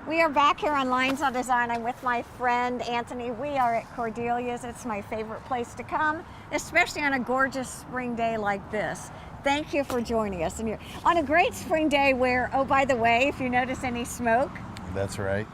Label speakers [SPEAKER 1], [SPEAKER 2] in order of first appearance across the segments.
[SPEAKER 1] We are back here on Lynes on Design. I'm with my friend Anthony. We are at Cordelia's. It's my favorite place to come, especially on a gorgeous spring day like this. Thank you for joining us. And you're on a great spring day where, oh, by the way, if you notice any smoke,
[SPEAKER 2] that's right.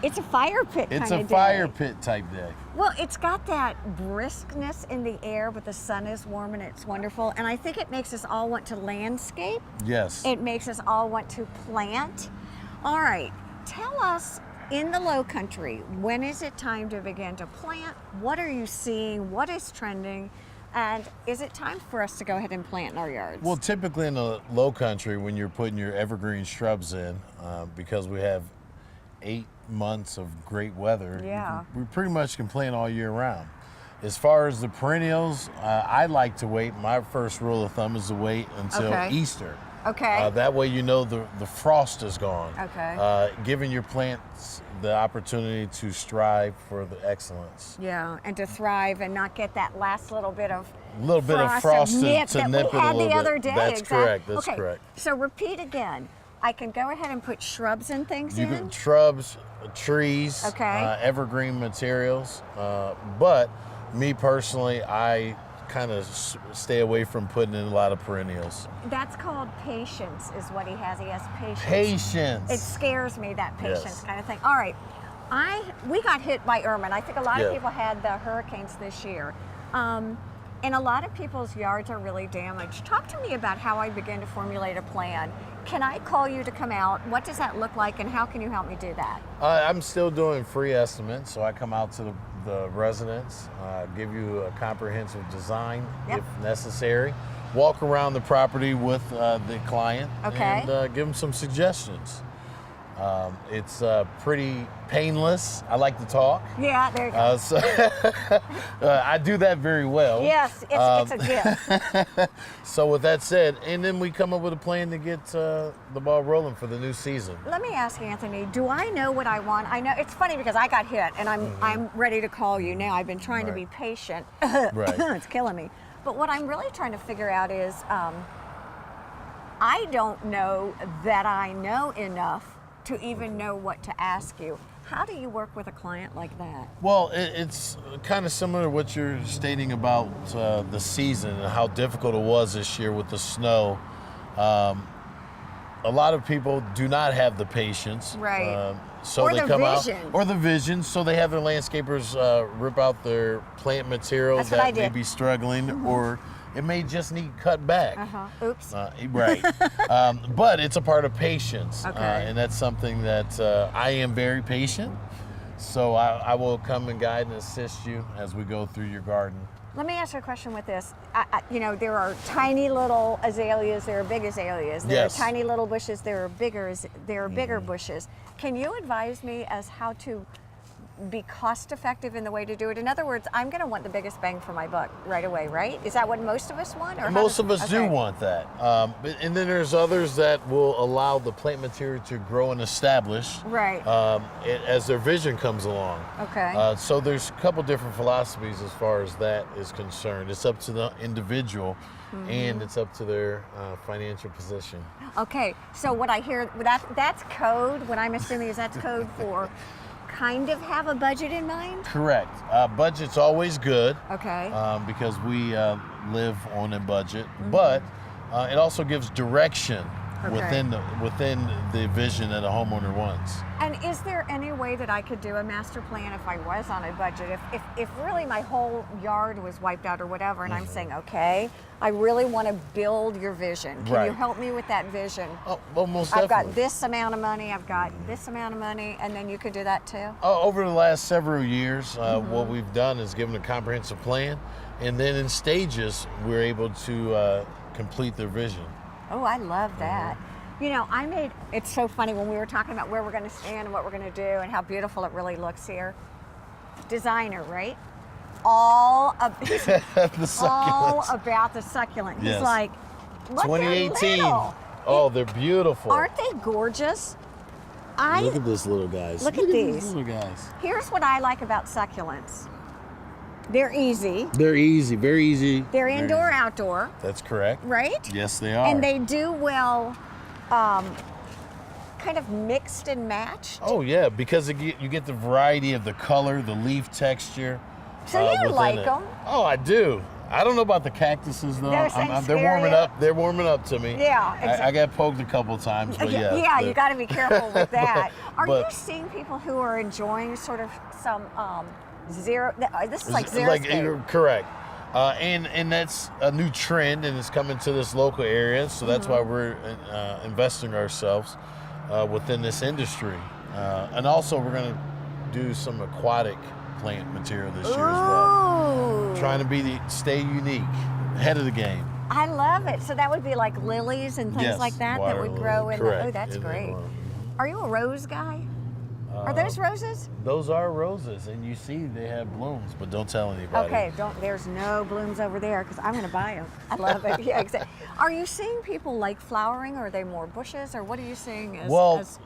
[SPEAKER 1] It's a fire pit kind of day.
[SPEAKER 2] It's a fire pit type day.
[SPEAKER 1] Well, it's got that briskness in the air, but the sun is warm and it's wonderful. And I think it makes us all want to landscape.
[SPEAKER 2] Yes.
[SPEAKER 1] It makes us all want to plant. All right, tell us, in the low country, when is it time to begin to plant? What are you seeing? What is trending? And is it time for us to go ahead and plant in our yards?
[SPEAKER 2] Well, typically in the low country, when you're putting your evergreen shrubs in, because we have 8 months of great weather,
[SPEAKER 1] yeah,
[SPEAKER 2] we pretty much can plant all year round. As far as the perennials, I like to wait. My first rule of thumb is to wait until Easter.
[SPEAKER 1] Okay.
[SPEAKER 2] That way you know the frost is gone.
[SPEAKER 1] Okay.
[SPEAKER 2] Giving your plants the opportunity to strive for the excellence.
[SPEAKER 1] Yeah, and to thrive and not get that last little bit of
[SPEAKER 2] frost
[SPEAKER 1] to nip
[SPEAKER 2] it a little bit.
[SPEAKER 1] We had the other day.
[SPEAKER 2] That's
[SPEAKER 1] exactly.
[SPEAKER 2] correct. That's
[SPEAKER 1] okay.
[SPEAKER 2] correct.
[SPEAKER 1] So repeat again. I can go ahead and put shrubs and things in?
[SPEAKER 2] You can shrubs, trees, evergreen materials. But me personally, I kind of stay away from putting in a lot of perennials.
[SPEAKER 1] That's called patience, is what he has. He has patience.
[SPEAKER 2] Patience.
[SPEAKER 1] It scares me, that patience kind of thing. All right, we got hit by Irma, and I think a lot of people had the hurricanes this year. And a lot of people's yards are really damaged. Talk to me about how I begin to formulate a plan. Can I call you to come out? What does that look like, and how can you help me do that?
[SPEAKER 2] I'm still doing free estimates, so I come out to the residents, give you a comprehensive design if necessary, walk around the property with the client, and give them some suggestions. It's pretty painless. I like to talk.
[SPEAKER 1] Yeah, there you go.
[SPEAKER 2] So I do that very well.
[SPEAKER 1] Yes, it's a gift.
[SPEAKER 2] So with that said, and then we come up with a plan to get the ball rolling for the new season.
[SPEAKER 1] Let me ask you, Anthony, do I know what I want? I know it's funny because I got hit and I'm ready to call you now. I've been trying to be patient. It's killing me. But what I'm really trying to figure out is I don't know that I know enough to even know what to ask you. How do you work with a client like that?
[SPEAKER 2] Well, it's kind of similar to what you're stating about the season and how difficult it was this year with the snow. A lot of people do not have the patience.
[SPEAKER 1] Right.
[SPEAKER 2] So
[SPEAKER 1] or
[SPEAKER 2] they
[SPEAKER 1] the
[SPEAKER 2] come
[SPEAKER 1] vision.
[SPEAKER 2] out, or the vision, so they have their landscapers rip out their plant material that may be struggling, or it may just need cut back.
[SPEAKER 1] Oops.
[SPEAKER 2] Right. But it's a part of patience. And that's something that I am very patient. So I will come and guide and assist you as we go through your garden.
[SPEAKER 1] Let me ask you a question with this. You know, there are tiny little azaleas, there are big azaleas. There are tiny little bushes, there are bigger bushes. Can you advise me as how to be cost effective in the way to do it? In other words, I'm going to want the biggest bang for my buck right away, right? Is that what most of us want? Or
[SPEAKER 2] most of us do want that. And then there's others that will allow the plant material to grow and establish as their vision comes along. So there's a couple different philosophies as far as that is concerned. It's up to the individual and it's up to their financial position. Okay,
[SPEAKER 1] so what I hear, that's code. What I'm assuming is that's code for kind of have a budget in mind?
[SPEAKER 2] Correct. Budget's always good.
[SPEAKER 1] Okay.
[SPEAKER 2] Because we live on a budget, but it also gives direction within the vision that a homeowner wants.
[SPEAKER 1] And is there any way that I could do a master plan if I was on a budget? If really my whole yard was wiped out or whatever, and I'm saying, okay, I really want to build your vision. Can you help me with that vision?
[SPEAKER 2] Oh, well, most
[SPEAKER 1] definitely.
[SPEAKER 2] definitely.
[SPEAKER 1] I've got this amount of money, I've got this amount of money, and then you could do that too?
[SPEAKER 2] Over the last several years, what we've done is given a comprehensive plan, and then in stages, we're able to complete their vision.
[SPEAKER 1] Oh, I love that. You know, it's so funny when we were talking about where we're going to stand and what we're going to do and how beautiful it really looks here. Designer, right? All about the succulent. He's like, look,
[SPEAKER 2] 2018. Oh, they're beautiful.
[SPEAKER 1] Aren't they gorgeous?
[SPEAKER 2] Look at this little guys.
[SPEAKER 1] Look at these
[SPEAKER 2] little guys.
[SPEAKER 1] Here's what I like about succulents. They're easy.
[SPEAKER 2] They're easy, very easy.
[SPEAKER 1] They're indoor, outdoor.
[SPEAKER 2] That's correct.
[SPEAKER 1] Right?
[SPEAKER 2] Yes, they are.
[SPEAKER 1] And they do well kind kind of mixed and matched?
[SPEAKER 2] Oh yeah, because you get the variety of the color, the leaf texture.
[SPEAKER 1] So you like them?
[SPEAKER 2] Oh, I do. I don't know about the cactuses though. They're warming up. They're warming up to me.
[SPEAKER 1] Yeah, exactly.
[SPEAKER 2] I got poked a couple times, but yeah.
[SPEAKER 1] Yeah, you got to be careful with that. Are you seeing people who are enjoying sort of some zero? This is like zero.
[SPEAKER 2] Correct. And that's a new trend, and it's coming to this local area. So that's why we're investing ourselves within this industry. And also, we're going to do some aquatic plant material this year as well. Trying to stay unique, ahead of the game.
[SPEAKER 1] I love it. So that would be like lilies and things like that that would grow in. Oh, that's great. Are you a rose guy? Are those roses?
[SPEAKER 2] Those are roses, and you see they have blooms, but don't tell anybody.
[SPEAKER 1] Okay, there's no blooms over there because I'm going to buy them. I love it. Yeah, exactly. Are you seeing people like flowering, or are they more bushes, or what are you seeing as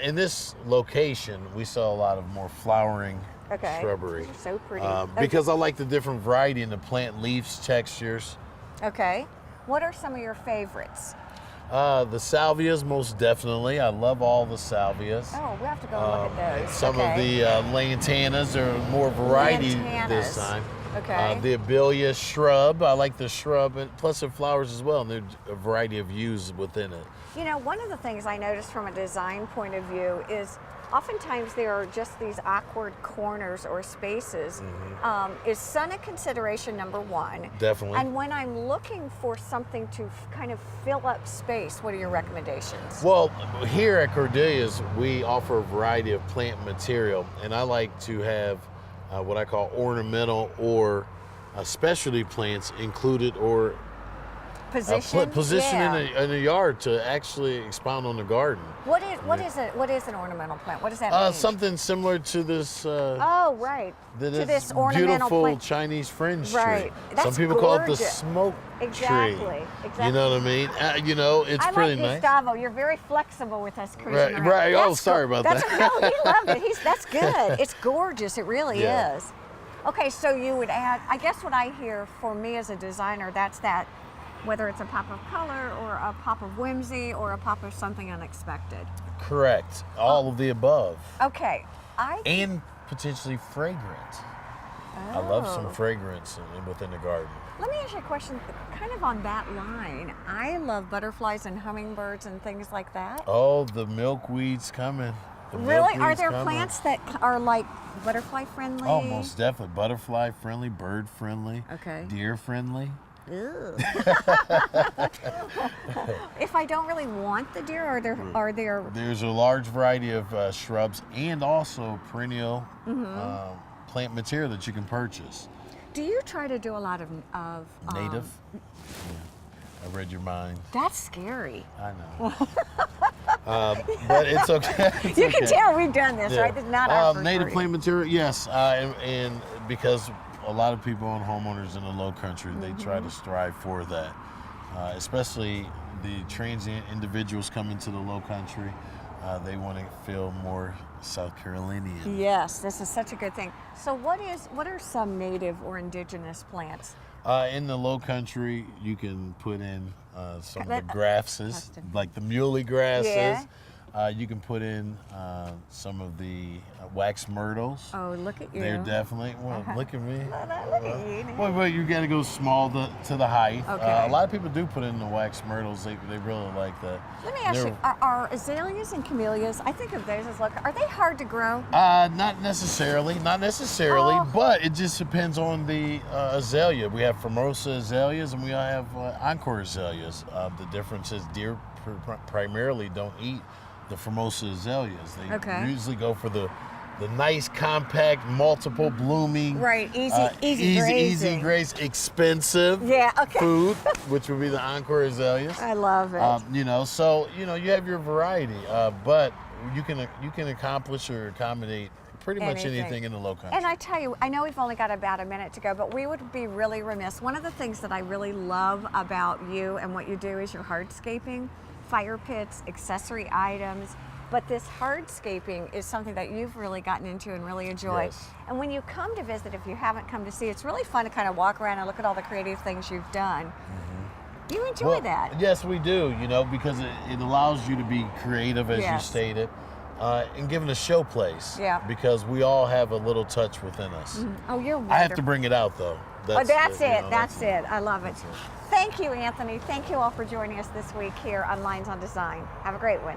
[SPEAKER 2] in this location, we saw a lot of more flowering shrubbery.
[SPEAKER 1] So pretty.
[SPEAKER 2] Because I like the different variety in the plant leaves, textures.
[SPEAKER 1] Okay. What are some of your favorites?
[SPEAKER 2] The salvias, most definitely. I love all the salvias.
[SPEAKER 1] Oh, we have to go look at those.
[SPEAKER 2] Some of the lantanas are more variety this time.
[SPEAKER 1] Okay.
[SPEAKER 2] The abelia shrub, I like the shrub, and plus it flowers as well, and there's a variety of hues within it.
[SPEAKER 1] You know, one of the things I noticed from a design point of view is oftentimes there are just these awkward corners or spaces. Is sun a consideration, number one?
[SPEAKER 2] Definitely.
[SPEAKER 1] And when I'm looking for something to kind of fill up space, what are your recommendations?
[SPEAKER 2] Well, here at Cordelia's, we offer a variety of plant material, and I like to have what I call ornamental or specialty plants included or position in a yard to actually expound on the garden.
[SPEAKER 1] What is an ornamental plant? What does that mean?
[SPEAKER 2] Something similar to this.
[SPEAKER 1] To this ornamental
[SPEAKER 2] beautiful
[SPEAKER 1] plant.
[SPEAKER 2] Chinese fringe
[SPEAKER 1] right.
[SPEAKER 2] tree.
[SPEAKER 1] That's
[SPEAKER 2] Some people
[SPEAKER 1] gorgeous.
[SPEAKER 2] call it the smoke tree.
[SPEAKER 1] Exactly.
[SPEAKER 2] You know what I mean? It's pretty nice.
[SPEAKER 1] Gustavo. You're very flexible with us cruising around.
[SPEAKER 2] Right. Oh, sorry about that.
[SPEAKER 1] No, he loved it. That's good. It's gorgeous. It really is. Okay, so you would add. I guess what I hear for me as a designer, that's that. Whether it's a pop of color or a pop of whimsy or a pop of something unexpected.
[SPEAKER 2] Correct. All of the above.
[SPEAKER 1] Okay.
[SPEAKER 2] And potentially fragrant. I love some fragrance within the garden.
[SPEAKER 1] Let me ask you a question kind of on that line. I love butterflies and hummingbirds and things like that.
[SPEAKER 2] Oh, the milkweed's coming.
[SPEAKER 1] Really? Are there plants that are like butterfly friendly?
[SPEAKER 2] Oh, most definitely. Butterfly friendly, bird friendly, deer friendly.
[SPEAKER 1] If I don't really want the deer, are there?
[SPEAKER 2] There's a large variety of shrubs and also perennial plant material that you can purchase.
[SPEAKER 1] Do you try to do a lot of
[SPEAKER 2] native? Yeah. I read your mind.
[SPEAKER 1] That's scary.
[SPEAKER 2] I know. But it's okay.
[SPEAKER 1] You can tell we've done this, right? This is not our first
[SPEAKER 2] native plant material, yes, and because a lot of people and homeowners in the low country, they try to strive for that, especially the transient individuals coming to the low country. They want to feel more South Carolinian.
[SPEAKER 1] Yes, this is such a good thing. So what are some native or indigenous plants?
[SPEAKER 2] In the low country, you can put in some of the grasses, like the muley grasses.
[SPEAKER 1] Yeah.
[SPEAKER 2] You can put in some of the wax myrtles.
[SPEAKER 1] Oh, look at you.
[SPEAKER 2] They're definitely, look at me.
[SPEAKER 1] Look at you.
[SPEAKER 2] Well, you got to go small to the height.
[SPEAKER 1] Okay.
[SPEAKER 2] A lot of people do put in the wax myrtles. They really like that.
[SPEAKER 1] Let me ask you, are azaleas and camellias, I think of those as are they hard to grow?
[SPEAKER 2] Not necessarily, but it just depends on the azalea. We have Formosa azaleas and we have Encore azaleas. The difference is deer primarily don't eat the Formosa azaleas. They usually go for the nice, compact, multiple blooming, easy graze, expensive food, which would be the Encore azaleas.
[SPEAKER 1] I love it.
[SPEAKER 2] So you have your variety, but you can accomplish or accommodate pretty much anything in the low country.
[SPEAKER 1] And I tell you, I know we've only got about a minute to go, but we would be really remiss. One of the things that I really love about you and what you do is your hardscaping. Fire pits, accessory items, but this hardscaping is something that you've really gotten into and really enjoy.
[SPEAKER 2] Yes.
[SPEAKER 1] And when you come to visit, if you haven't come to see, it's really fun to kind of walk around and look at all the creative things you've done. You enjoy that?
[SPEAKER 2] Yes, we do, you know, because it allows you to be creative, as you stated, and given a show place.
[SPEAKER 1] Yeah.
[SPEAKER 2] Because we all have a little touch within us.
[SPEAKER 1] Oh, you're wonderful.
[SPEAKER 2] I have to bring it out, though.
[SPEAKER 1] That's it. I love it. Thank you, Anthony. Thank you all for joining us this week here on Lynes on Design. Have a great one.